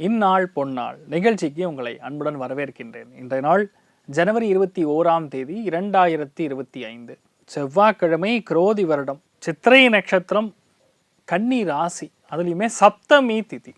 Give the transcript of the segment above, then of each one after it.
இந்நாள் பொன்னாள் நிகழ்ச்சிக்கு உங்களை அன்புடன் வரவேற்கின்றேன். இன்றைய நாள் ஜனவரி 21 2025 செவ்வாய்க்கிழமை, குரோதி வருடம், சித்திரை நட்சத்திரம், கன்னி ராசி, அதுலேயுமே சப்தமி திதி,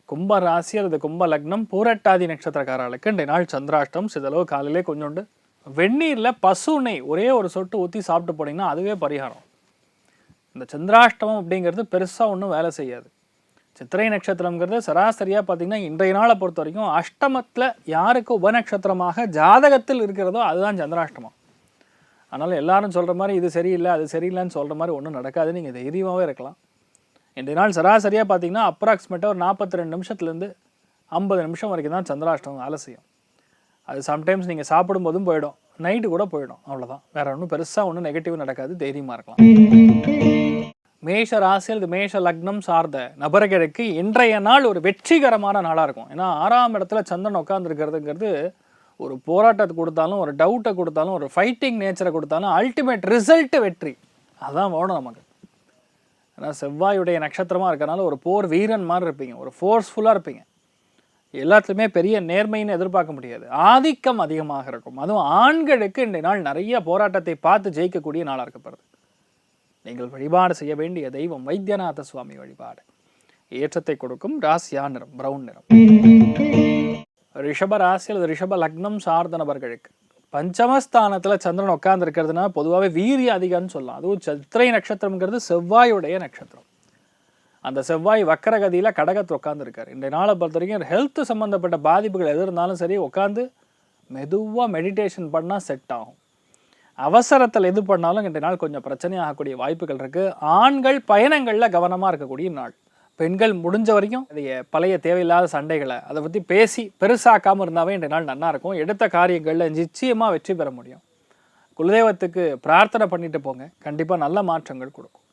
கும்ப ராசி அல்லது கும்ப லக்னம், பூரட்டாதி நட்சத்திரக்காரர்களுக்கு இன்றைய நாள் சந்திராஷ்டம். சிதளவு காலையிலே கொஞ்சோண்டு வெந்நீரில் பசுனை ஒரே ஒரு சொட்டு ஊற்றி சாப்பிட்டு போனீங்கன்னா அதுவே பரிகாரம். இந்த சந்திராஷ்டமம் அப்படிங்கிறது பெருசாக ஒன்றும் வேலை செய்யாது. சித்திரை நட்சத்திரங்கிறது சராசரியாக பார்த்திங்கன்னா இன்றைய நாளை பொறுத்த வரைக்கும் அஷ்டமத்தில் யாருக்கு உபநட்சத்திரமாக ஜாதகத்தில் இருக்கிறதோ அதுதான் சந்திராஷ்டமம். அதனால் எல்லாரும் சொல்கிற மாதிரி இது சரியில்லை அது சரியில்லைன்னு சொல்கிற மாதிரி ஒன்றும் நடக்காது. நீங்கள் தைரியமாகவே இருக்கலாம். இன்றைய நாள் சராசரியாக பார்த்திங்கன்னா அப்ராக்சிமேட்டாக ஒரு 42 நிமிஷத்துலேருந்து 50 நிமிஷம் வரைக்கும் தான் சந்திராஷ்டமம் வேலை செய்யும். அது சம்டைம்ஸ் நீங்கள் சாப்பிடும்போதும் போயிடும், நைட்டு கூட போயிடும், அவ்வளோதான். வேறு ஒன்றும் பெருசாக ஒன்றும் நெகட்டிவ் நடக்காது, தைரியமாக இருக்கலாம். மேஷ ராசி அல்லது மேஷ லக்னம் சார்ந்த நபர்களுக்கு இன்றைய நாள் ஒரு வெற்றிகரமான நாளாக இருக்கும். ஏன்னா 6ஆம் இடத்துல சந்திரன் உட்காந்துருக்கிறதுங்கிறது ஒரு போராட்டத்தை கொடுத்தாலும், ஒரு டவுட்டை கொடுத்தாலும், ஒரு ஃபைட்டிங் நேச்சரை கொடுத்தாலும் அல்டிமேட் ரிசல்ட்டு வெற்றி. அதுதான் வேணும் நமக்கு. ஏன்னா செவ்வாயுடைய நட்சத்திரமாக இருக்கிறனால ஒரு போர் வீரன் மாதிரி இருப்பீங்க, ஒரு ஃபோர்ஸ்ஃபுல்லாக இருப்பீங்க. எல்லாத்துலேயுமே பெரிய நேர்மைன்னு எதிர்பார்க்க முடியாது, ஆதிக்கம் அதிகமாக இருக்கும். அதுவும் ஆண்களுக்கு இன்றைய நாள் நிறைய போராட்டத்தை பார்த்து ஜெயிக்கக்கூடிய நாளாக இருக்கப்படுது. நீங்கள் வழிபாடு செய்ய வேண்டிய தெய்வம் வைத்தியநாத சுவாமி வழிபாடு. ஏற்றத்தை கொடுக்கும் ராசியா நிறம் பிரவுன் நிறம். ரிஷப ராசி அல்லது ரிஷப லக்னம் சார்ந்த நபர்களுக்கு பஞ்சமஸ்தானத்தில் சந்திரன் உட்கார்ந்து இருக்கிறதுனா பொதுவாகவே வீரிய அதிகம்னு சொல்லலாம். அதுவும் சித்திரை நட்சத்திரம்ங்கிறது செவ்வாயுடைய நட்சத்திரம். அந்த செவ்வாய் வக்கரகதியில் கடகத்தில் உட்காந்துருக்காரு. இன்றைய நாளை பொறுத்த வரைக்கும் ஹெல்த் சம்மந்தப்பட்ட பாதிப்புகள் எது இருந்தாலும் சரி, உட்காந்து மெதுவாக மெடிடேஷன் பண்ணால் செட் ஆகும். அவசரத்தில் எது பண்ணாலும் இன்றைய நாள் கொஞ்சம் பிரச்சனையாகக்கூடிய வாய்ப்புகள் இருக்குது. ஆண்கள் பயணங்களில் கவனமாக இருக்கக்கூடிய நாள். பெண்கள் முடிஞ்ச வரைக்கும் பழைய தேவையில்லாத சண்டைகளை அதை பற்றி பேசி பெருசாக்காமல் இருந்தாவே இன்றைய நாள் நல்லா இருக்கும். எடுத்த காரியங்களில் நிச்சயமாக வெற்றி பெற முடியும். குலதெய்வத்துக்கு பிரார்த்தனை பண்ணிட்டு போங்க, கண்டிப்பாக நல்ல மாற்றங்கள் கொடுக்கும்.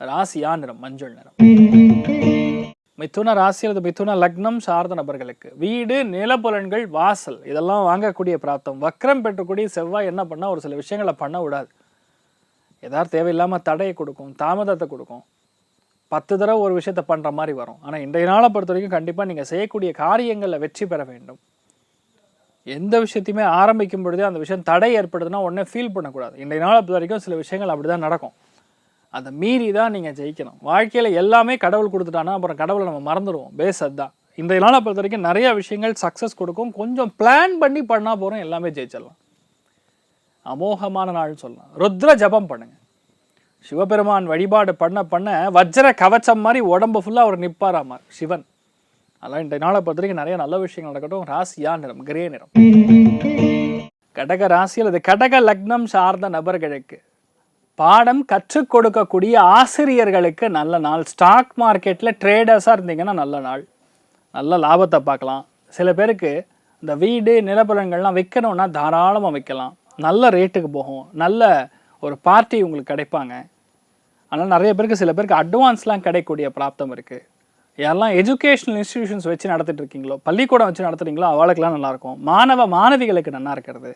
ராசியா நிறம் மஞ்சள் நிறம். மிதுன ராசி அல்லது மிதுன லக்னம் சார்ந்த நபர்களுக்கு வீடு, நிலப்புலன்கள், வாசல் இதெல்லாம் வாங்கக்கூடிய பிராப்தம். வக்ரம் பெற்றக்கூடிய செவ்வாய் என்ன பண்ணால் ஒரு சில விஷயங்களை பண்ண விடாது. ஏதாவது தேவையில்லாமல் தடையை கொடுக்கும், தாமதத்தை கொடுக்கும். 10 தடவை ஒரு விஷயத்தை பண்ணுற மாதிரி வரும். ஆனால் இன்றைய நாளை பொறுத்த வரைக்கும் கண்டிப்பாக நீங்கள் செய்யக்கூடிய காரியங்களில் வெற்றி பெற வேண்டும். எந்த விஷயத்தையுமே ஆரம்பிக்கும் பொழுதே அந்த விஷயம் தடை ஏற்படுதுன்னா உடனே ஃபீல் பண்ணக்கூடாது. இன்றைய நாளை பொறுத்த வரைக்கும் சில விஷயங்கள் அப்படி தான் நடக்கும். அதை மீறி தான் நீங்கள் ஜெயிக்கணும். வாழ்க்கையில் எல்லாமே கடவுள் கொடுத்துட்டானா அப்புறம் கடவுளை நம்ம மறந்துடுவோம். பேஸ் அதுதான். இன்றைய நாளை பொறுத்த வரைக்கும் நிறைய விஷயங்கள் சக்ஸஸ் கொடுக்கும். கொஞ்சம் பிளான் பண்ணி பண்ணால் போகிறோம், எல்லாமே ஜெயிச்சிடலாம். அமோகமான நாள்னு சொல்லலாம். ருத்ர ஜபம் பண்ணுங்கள். சிவபெருமான் வழிபாடு பண்ண பண்ண வஜ்ர கவச்சம் மாதிரி உடம்பு ஃபுல்லாக அவர் நிற்பாராமா சிவன். அதெல்லாம் இன்றைய நாளை பொறுத்த வரைக்கும் நிறைய நல்ல விஷயங்கள் நடக்கட்டும். ராசியா நிறம் கிரே நிறம். கடக ராசி அல்லது கடக லக்னம் சார்ந்த நபர்களுக்கு பாடம் கற்றுக் கொடுக்கக்கூடிய ஆசிரியர்களுக்கு நல்ல நாள். ஸ்டாக் மார்க்கெட்டில் ட்ரேடர்ஸாக இருந்தீங்கன்னா நல்ல நாள், நல்ல லாபத்தை பார்க்கலாம். சில பேருக்கு இந்த வீடு நிலப்புலன்கள்லாம் விற்கணும்னா தாராளமாக விற்கலாம், நல்ல ரேட்டுக்கு போகும், நல்ல ஒரு பார்ட்டி உங்களுக்கு கிடைப்பாங்க. அதனால் நிறைய பேருக்கு சில பேருக்கு அட்வான்ஸ்லாம் கிடைக்கக்கூடிய பிராப்தம் இருக்குது. யாரெல்லாம் எஜுகேஷ்னல் இன்ஸ்டிடியூஷன்ஸ் வச்சு நடத்திட்டு இருக்கீங்களோ, பள்ளிக்கூடம் வச்சு நடத்துகிறீங்களோ அவளுக்கெல்லாம் நல்லாயிருக்கும். மாணவிகளுக்கு நல்லா இருக்கிறது.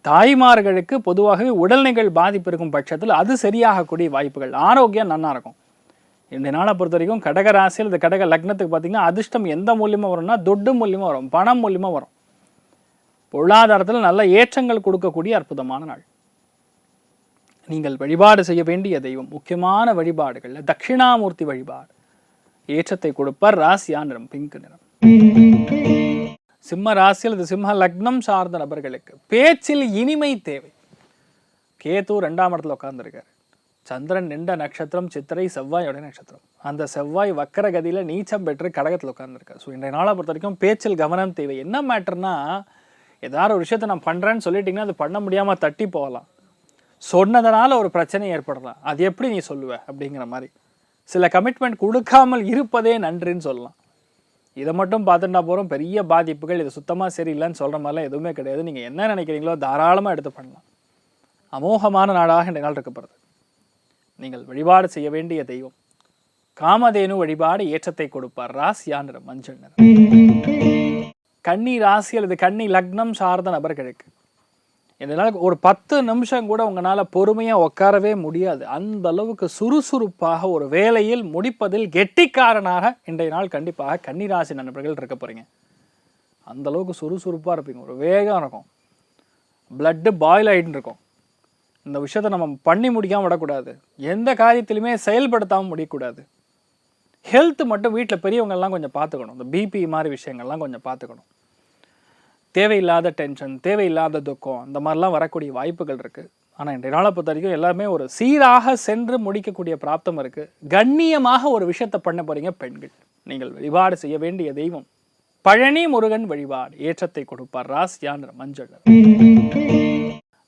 தாய்மார்களுக்கு பொதுவாகவே உடல்நிலைகள் பாதிப்பு இருக்கும் பட்சத்தில் அது சரியாகக்கூடிய வாய்ப்புகள், ஆரோக்கியம் நல்லா இருக்கும். இந்த நாளை பொறுத்த வரைக்கும் கடக ராசியில் இந்த கடக லக்னத்துக்கு பார்த்திங்கன்னா அதிர்ஷ்டம் எந்த மூலியமாக வரும்னா துட்டு மூலியமாக வரும், பணம் மூலியமாக வரும். பொருளாதாரத்தில் நல்ல ஏற்றங்கள் கொடுக்கக்கூடிய அற்புதமான நாள். நீங்கள் வழிபாடு செய்ய வேண்டிய தெய்வம் முக்கியமான வழிபாடுகளில் தட்சிணாமூர்த்தி வழிபாடு. ஏற்றத்தை கொடுப்பார். ராசியா நிறம் பிங்க் நிறம். சிம்ம ராசி அல்லது சிம்ம லக்னம் சார்ந்த நபர்களுக்கு பேச்சில் இனிமை தேவை. கேது 2ஆம் இடத்துல உட்கார்ந்துருக்காரு. சந்திரன் நின்ற நட்சத்திரம் சித்திரை, செவ்வாயோட நட்சத்திரம். அந்த செவ்வாய் வக்கரகதியில் நீச்சம் பெற்று கடகத்தில் உட்கார்ந்துருக்காரு. ஸோ இன்றைய நாளை பொறுத்த வரைக்கும் பேச்சில் கவனம் தேவை. என்ன மேட்டர்னா, ஏதாவது ஒரு விஷயத்தை நான் பண்ணுறேன்னு சொல்லிட்டிங்கன்னா அது பண்ண முடியாமல் தட்டி போகலாம். சொன்னதுனால ஒரு பிரச்சனை ஏற்படலாம். அது எப்படி நீ சொல்லுவ அப்படிங்கிற மாதிரி சில கமிட்மெண்ட் கொடுக்காமல் இருப்பதே நன்றின்னு சொல்லலாம். இதை மட்டும் பார்த்துட்டா போகிறோம், பெரிய பாதிப்புகள், இது சுத்தமாக சரியில்லைன்னு சொல்கிற மாதிரிலாம் எதுவுமே கிடையாது. நீங்கள் என்ன நினைக்கிறீங்களோ தாராளமாக எடுத்து பண்ணலாம். அமோகமான நாளாக இந்த நாள் இருக்கப்படுது. நீங்கள் வழிபாடு செய்ய வேண்டிய தெய்வம் காமதேனு வழிபாடு. ஏற்றத்தை கொடுப்பார். ராசியா நிறம் மஞ்சள் நிறம். கன்னி ராசி அல்லது கன்னி லக்னம் சார்ந்த நபர்களுக்கு என்னால் ஒரு 10 நிமிஷம் கூட உங்களால் பொறுமையாக உட்காரவே முடியாது. அந்த அளவுக்கு சுறுசுறுப்பாக ஒரு வேலையில் முடிப்பதில் கெட்டிக்காரனாக இன்றைய நாள் கண்டிப்பாக கன்னிராசி நண்பர்கள் இருக்க போகிறீங்க. அந்த அளவுக்கு சுறுசுறுப்பாக இருப்பீங்க. ஒரு வேகம் இருக்கும், பிளட்டு பாயில் ஆகிட்டு இருக்கும். இந்த விஷயத்தை நம்ம பண்ணி முடிக்காமல் விடக்கூடாது. எந்த காரியத்திலுமே செயல்படுத்தாமல் முடியக்கூடாது. ஹெல்த் மட்டும் வீட்டில் பெரியவங்கள்லாம் கொஞ்சம் பார்த்துக்கணும். இந்த பிபி மாதிரி விஷயங்கள்லாம் கொஞ்சம் பார்த்துக்கணும். தேவையில்லாத டென்ஷன், தேவையில்லாத துக்கம், இந்த மாதிரிலாம் வரக்கூடிய வாய்ப்புகள் இருக்குது. ஆனால் இன்றைய நாளை பொறுத்த வரைக்கும் எல்லாமே ஒரு சீராக சென்று முடிக்கக்கூடிய பிராப்தம் இருக்குது. கண்ணியமாக ஒரு விஷயத்தை பண்ண போகிறீங்க பெண்கள். நீங்கள் வழிபாடு செய்ய வேண்டிய தெய்வம் பழனி முருகன் வழிபாடு. ஏற்றத்தை கொடுப்பார். ராசியா நிறம் மஞ்சள்.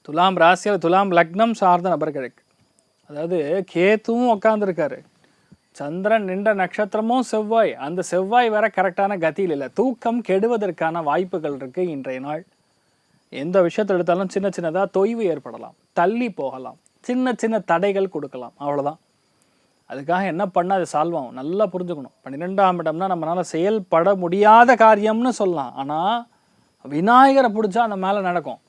துலாம் ராசியில் துலாம் லக்னம் சார்ந்த நபர்களுக்கு, அதாவது கேத்துவும் உட்காந்துருக்காரு, சந்திரன் நின்ற நட்சத்திரமும் செவ்வாய். அந்த செவ்வாய் வேற கரெக்டான கதியில் இல்லை. தூக்கம் கெடுவதற்கான வாய்ப்புகள் இருக்கு. இன்றைய நாள் எந்த விஷயத்தை எடுத்தாலும் சின்ன சின்னதாக தொய்வு ஏற்படலாம், தள்ளி போகலாம், சின்ன சின்ன தடைகள் கொடுக்கலாம், அவ்வளோதான். அதுக்காக என்ன பண்ணால் அது சால்வ் ஆகும் நல்லா புரிஞ்சுக்கணும். 12ஆம் இடம்னா நம்மளால செயல்பட முடியாத காரியம்னு சொல்லலாம். ஆனால் விநாயகரை பிடிச்சா அந்த மேலே நடக்கும்.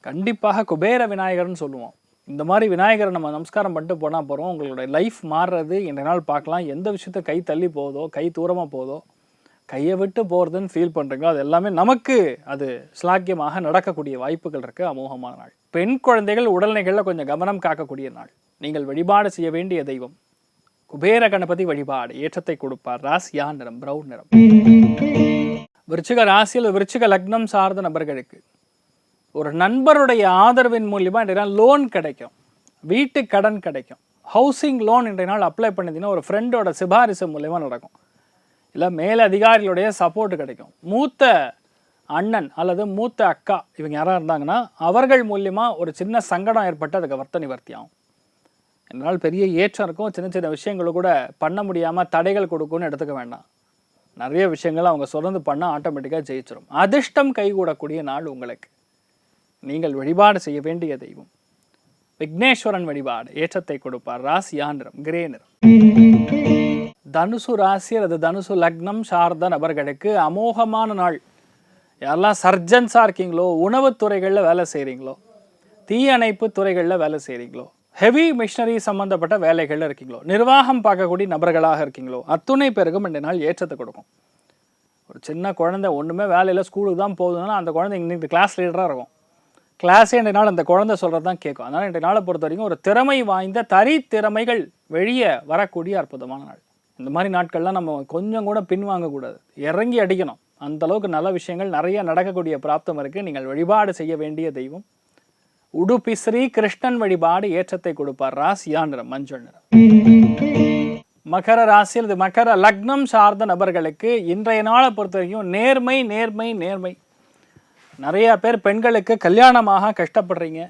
கண்டிப்பாக குபேர விநாயகர்னு சொல்லுவோம். இந்த மாதிரி விநாயகரை நம்ம நமஸ்காரம் பண்ணிட்டு போனால் போகிறோம். உங்களுடைய லைஃப் மாறுறது இன்றைய நாள் பார்க்கலாம். எந்த விஷயத்த கை தள்ளி போகுதோ, கை தூரமாக போகுதோ, கையை விட்டு போகிறதுன்னு ஃபீல் பண்ணுறீங்களோ, அது எல்லாமே நமக்கு அது ஸ்லாக்கியமாக நடக்கக்கூடிய வாய்ப்புகள் இருக்குது. அமோகமான நாள். பெண் குழந்தைகள் உடல்நிலைகளில் கொஞ்சம் கவனம் காக்கக்கூடிய நாள். நீங்கள் வழிபாடு செய்ய வேண்டிய தெய்வம் குபேர கணபதி வழிபாடு. ஏற்றத்தை கொடுப்பார். ராசியா நிறம் பிரவுன் நிறம். விருச்சிக ராசியில் விருச்சிக லக்னம் சார்ந்த நபர்களுக்கு ஒரு நண்பருடைய ஆதரவின் மூலியமாக இன்றைய நாள் லோன் கிடைக்கும், வீட்டு கடன் கிடைக்கும். ஹவுசிங் லோன் இன்றைய நாள் அப்ளை பண்ணிட்டீங்கன்னா ஒரு ஃப்ரெண்டோட சிபாரிசு மூலியமாக நடக்கும். இல்லை மேல் அதிகாரிகளுடைய சப்போர்ட் கிடைக்கும். மூத்த அண்ணன் அல்லது மூத்த அக்கா இவங்க யாராக இருந்தாங்கன்னா அவர்கள் மூலியமாக ஒரு சின்ன சங்கடம் ஏற்பட்டு அதுக்கு வர்த்த நிவர்த்தி ஆகும். என்னால் பெரிய ஏற்றம் இருக்கும். சின்ன சின்ன விஷயங்களை கூட பண்ண முடியாமல் தடைகள் கொடுக்கும்னு எடுத்துக்க வேண்டாம். நிறைய விஷயங்கள் அவங்க தொடர்ந்து பண்ண ஆட்டோமேட்டிக்காக ஜெயிச்சிடும். அதிர்ஷ்டம் கைகூடக்கூடிய நாள் உங்களுக்கு. நீங்கள் வழிபாடு செய்ய வேண்டிய தெய்வம் விக்னேஸ்வரன் வழிபாடு. ஏற்றத்தை கொடுப்பார். ராசியா நிறம் கிரே நிறம். தனுசு ராசி அல்லது தனுசு லக்னம் சார்ந்த நபர்களுக்கு அமோகமான நாள். யாரெல்லாம் சர்ஜன்ஸாக இருக்கீங்களோ, உணவுத்துறைகளில் வேலை செய்கிறீங்களோ, தீயணைப்பு துறைகளில் வேலை செய்கிறீங்களோ, ஹெவி மிஷினரி சம்மந்தப்பட்ட வேலைகளில் இருக்கீங்களோ, நிர்வாகம் பார்க்கக்கூடிய நபர்களாக இருக்கீங்களோ, அத்துணை பேருக்கும் இந்த நாள் ஏற்றத்தை கொடுக்கும். ஒரு சின்ன குழந்தை ஒன்றுமே வேலையில் ஸ்கூலுக்கு தான் போகுதுன்னா அந்த குழந்தை இன்னைக்கு கிளாஸ் லீடராக இருக்கும். கிளாஸே இன்றைய நாள் அந்த குழந்தை சொல்கிறது தான் கேட்கும். அதனால் இன்றைய நாளை பொறுத்த வரைக்கும் ஒரு திறமை வாய்ந்த திறமைகள் வெளியே வரக்கூடிய அற்புதமான நாள். இந்த மாதிரி நாட்கள்லாம் நம்ம கொஞ்சம் கூட பின்வாங்கக்கூடாது, இறங்கி அடிக்கணும். அந்தளவுக்கு நல்ல விஷயங்கள் நிறைய நடக்கக்கூடிய பிராப்தம் இருக்குது. நீங்கள் வழிபாடு செய்ய வேண்டிய தெய்வம் உடுப்பி ஸ்ரீ கிருஷ்ணன் வழிபாடு. ஏற்றத்தை கொடுப்பார். ராசியா நிறம் மஞ்சள் நிறம். மகர ராசியில் இது மகர லக்னம் சார்ந்த நபர்களுக்கு இன்றைய நாளை பொறுத்த வரைக்கும் நேர்மை நேர்மை நேர்மை. நிறைய பேர் பெண்களுக்கு கல்யாணமாக கஷ்டப்படுறீங்க.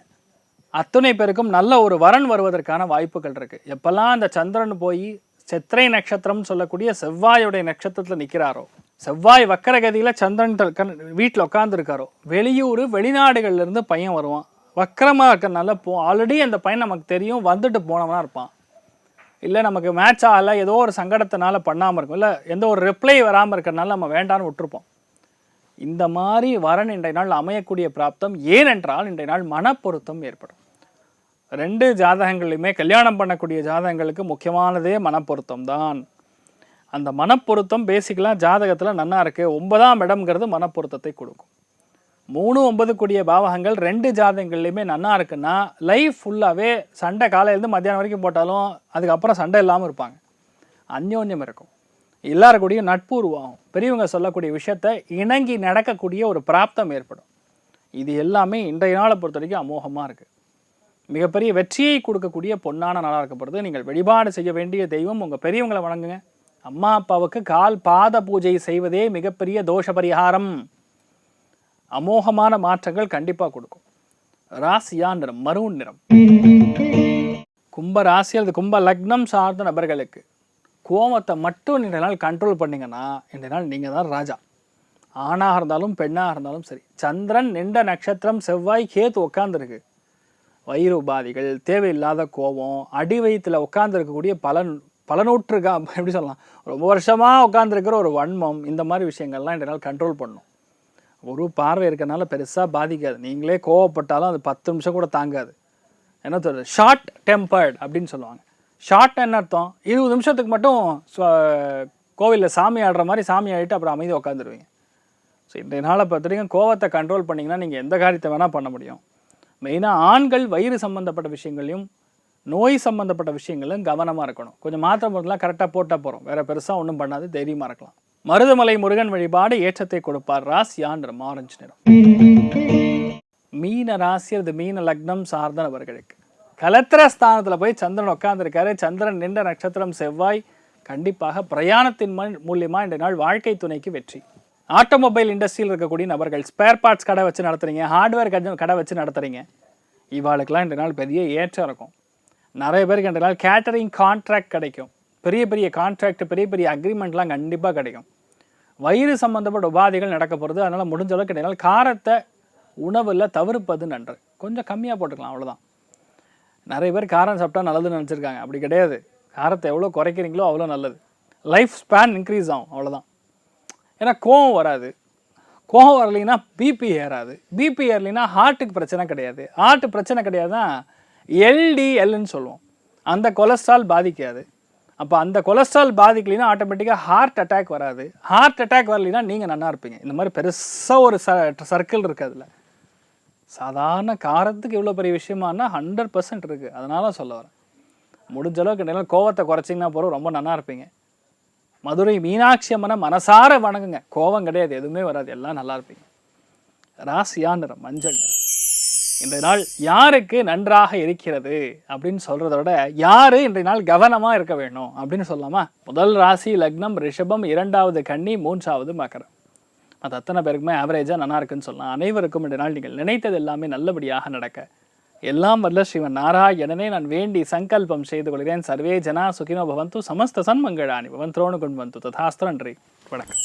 அத்துணை பேருக்கும் நல்ல ஒரு வரன் வருவதற்கான வாய்ப்புகள் இருக்குது. எப்பெல்லாம் அந்த சந்திரன் போய் சித்திரை நட்சத்திரம் சொல்லக்கூடிய செவ்வாயுடைய நட்சத்திரத்தில் நிற்கிறாரோ, செவ்வாய் வக்கரகதியில் சந்திரன் வீட்டில் உட்காந்துருக்காரோ, வெளியூர் வெளிநாடுகள்லேருந்து பையன் வருவான். வக்கரமாக இருக்கிறனால ஆல்ரெடி அந்த பையன் நமக்கு தெரியும், வந்துட்டு போனவனா இருப்பான். இல்லை நமக்கு மேட்ச் ஆகலை, ஏதோ ஒரு சங்கடத்தினால பண்ணாமல் இருக்கும், இல்லை எந்த ஒரு ரிப்ளை வராமல் இருக்கிறனால நம்ம வேண்டான்னு விட்டுருப்போம். இந்த மாதிரி வரன் இன்றைய நாள் அமையக்கூடிய பிராப்தம். ஏனென்றால் இன்றைய நாள் மனப்பொருத்தம் ஏற்படும். 2 ஜாதகங்களையுமே கல்யாணம் பண்ணக்கூடிய ஜாதகங்களுக்கு முக்கியமானதே மனப்பொருத்தம் தான். அந்த மனப்பொருத்தம் பேசிக்கலாக ஜாதகத்தில் நன்னா இருக்குது. 9ஆம் இடம்ங்கிறது மனப்பொருத்தத்தை கொடுக்கும். 3, 9 கூடிய பாவகங்கள் 2 ஜாதகங்கள்லையுமே நன்னா இருக்குன்னா லைஃப் ஃபுல்லாகவே சண்டை காலையிலேருந்து மத்தியானம் வரைக்கும் போட்டாலும் அதுக்கப்புறம் சண்டை இல்லாமல் இருப்பாங்க. அந்யோன்யம் இருக்கும். எல்லாருக்கூடையும் நட்பு உருவாகும். பெரியவங்க சொல்லக்கூடிய விஷயத்தை இணங்கி நடக்கக்கூடிய ஒரு பிராப்தம் ஏற்படும். இது எல்லாமே இன்றைய நாளை பொறுத்த வரைக்கும் அமோகமாக இருக்குது. மிகப்பெரிய வெற்றியை கொடுக்கக்கூடிய பொன்னான நாளாக இருக்கப்படுது. நீங்கள் வழிபாடு செய்ய வேண்டிய தெய்வம் உங்கள் பெரியவங்களை வணங்குங்க. அம்மா அப்பாவுக்கு கால் பாத பூஜை செய்வதே மிகப்பெரிய தோஷ பரிகாரம். அமோகமான மாற்றங்கள் கண்டிப்பாக கொடுக்கும். ராசியா நிறம் மரூன் நிறம். கும்ப ராசியில் அது கும்ப லக்னம் சார்ந்த நபர்களுக்கு கோபத்தை மட்டும் இன்றைய நாள் கண்ட்ரோல் பண்ணிங்கன்னா இன்றைய நாள் நீங்கள் தான் ராஜா. ஆணாக இருந்தாலும் பெண்ணாக இருந்தாலும் சரி. சந்திரன் நின்ற நட்சத்திரம் செவ்வாய் கேத்து உட்காந்துருக்கு. வயிறு உபாதிகள், தேவையில்லாத கோபம், அடி வயிற்றில் உட்காந்துருக்கக்கூடிய பல நூற்றுக்கா எப்படி சொல்லலாம், ரொம்ப வருஷமாக உட்காந்துருக்கிற ஒரு வன்மம், இந்த மாதிரி விஷயங்கள்லாம் இன்றைய நாள் கண்ட்ரோல் பண்ணணும். ஒரு பார்வை இருக்கறனால பெருசாக பாதிக்காது. நீங்களே கோவப்பட்டாலும் அது 10 நிமிஷம் கூட தாங்காது. என்ன சொல்கிறது, ஷார்ட் டெம்பர்ட் அப்படின்னு சொல்லுவாங்க. ஷார்ட் என்ன அர்த்தம், 20 நிமிஷத்துக்கு மட்டும் கோவிலில் சாமி ஆடுற மாதிரி சாமி ஆகிட்டு அப்புறம் அமைதி உட்காந்துருவீங்க. ஸோ இன்றைய நாளை பொறுத்த வரைக்கும் கோவத்தை கண்ட்ரோல் பண்ணிங்கன்னா நீங்கள் எந்த காரியத்தை வேணால் பண்ண முடியும். மெயினாக ஆண்கள் வயிறு சம்மந்தப்பட்ட விஷயங்களையும் நோய் சம்மந்தப்பட்ட விஷயங்களும் கவனமாக இருக்கணும். கொஞ்சம் மாத்திரை மருந்துலாம் கரெக்டாக போட்டால் போகிறோம், வேறு பெருசாக ஒன்றும் பண்ணாது, தைரியமாக இருக்கலாம். மருதமலை முருகன் வழிபாடு ஏற்றத்தை கொடுப்பார். ராசியா நிறம் ஆரஞ்சு நிறம். மீன ராசி அது மீன லக்னம் சார்ந்த நபர்களுக்கு கலத்திர ஸ்தானத்தில் போய் சந்திரன் உட்காந்துருக்காரு. சந்திரன் நின்ற நட்சத்திரம் செவ்வாய். கண்டிப்பாக பிரயாணத்தின் மூலியமாக இன்றைய நாள் வாழ்க்கை துணைக்கு வெற்றி. ஆட்டோமொபைல் இண்டஸ்ட்ரியில் இருக்கக்கூடிய நபர்கள், ஸ்பேர் பார்ட்ஸ் கடை வச்சு நடத்துகிறீங்க, ஹார்ட்வேர் கடை வச்சு நடத்துகிறீங்க, இவாளுக்கெல்லாம் இன்றைய நாள் பெரிய ஏற்றம் இருக்கும். நிறைய பேருக்கு இன்றைய நாள் கேட்டரிங் கான்ட்ராக்ட் கிடைக்கும். பெரிய பெரிய கான்ட்ராக்ட், பெரிய பெரிய அக்ரிமெண்ட்லாம் கண்டிப்பாக கிடைக்கும். வயிறு சம்மந்தப்பட்ட உபாதைகள் நடக்க போகிறது. அதனால் முடிஞ்ச அளவுக்கு இன்றைய நாள் காரத்தை உணவில் தவிர்ப்பது நன்று. கொஞ்சம் கம்மியாக போட்டுக்கலாம், அவ்வளோதான். நிறைய பேர் காரம் சாப்பிட்டா நல்லதுன்னு நினச்சிருக்காங்க. அப்படி கிடையாது. காரத்தை எவ்வளோ குறைக்கிறீங்களோ அவ்வளோ நல்லது. லைஃப் ஸ்பேன் இன்க்ரீஸ் ஆகும், அவ்வளோதான். ஏன்னா கோவம் வராது. கோவம் வரலைன்னா பிபி ஏறாது. பிபி ஏறலைன்னா ஹார்ட்டுக்கு பிரச்சனை கிடையாது. ஹார்ட்டு பிரச்சனை கிடையாதுன்னா எல்டிஎல்னு சொல்லுவோம். அந்த கொலஸ்ட்ரால் பாதிக்காது. அப்போ அந்த கொலஸ்ட்ரால் பாதிக்கலைன்னா ஆட்டோமேட்டிக்காக ஹார்ட் அட்டாக் வராது. ஹார்ட் அட்டாக் வரலைன்னா நீங்கள் நல்லா இருப்பீங்க. இந்த மாதிரி பெருசாக ஒரு சர்க்கிள் இருக்குது. அதில் சாதாரண காரத்துக்கு இவ்வளோ பெரிய விஷயமானா 100% இருக்குது. அதனால சொல்ல வரேன். முடிஞ்ச அளவுக்கு நல்லா கோவத்தை குறைச்சிங்கன்னா போகிறோம், ரொம்ப நல்லா இருப்பீங்க. மதுரை மீனாட்சி அம்மனை மனசார வணங்குங்க. கோவம் கிடையாது, எதுவுமே வராது, எல்லாம் நல்லா இருப்பீங்க. ராசியா நிறம் மஞ்சள் நிறம். இன்றைய நாள் யாருக்கு நன்றாக இருக்கிறது அப்படின்னு சொல்கிறத விட யார் இன்றைய நாள் கவனமாக இருக்க வேணும் அப்படின்னு சொல்லலாமா? முதல் ராசி லக்னம் ரிஷபம், 2வது கன்னி, 3வது மகரம். அது அத்தனை பேருக்குமே ஆவரேஜாக நல்லா இருக்குன்னு சொல்லலாம். அனைவருக்கும் இன்றைய நாள் நீங்கள் நினைத்தது எல்லாமே நல்லபடியாக நடக்க எல்லாம் வல்ல ஸ்ரீமன் நாராயணனே நான் வேண்டி சங்கல்பம் செய்து கொள்கிறேன். சர்வே ஜனா சுகினோ பவந்து, சமஸ்த சன்மங்களானி பவந்தோனு கொண்டு வந்து ததாஸ்திரம். நன்றி, வணக்கம்.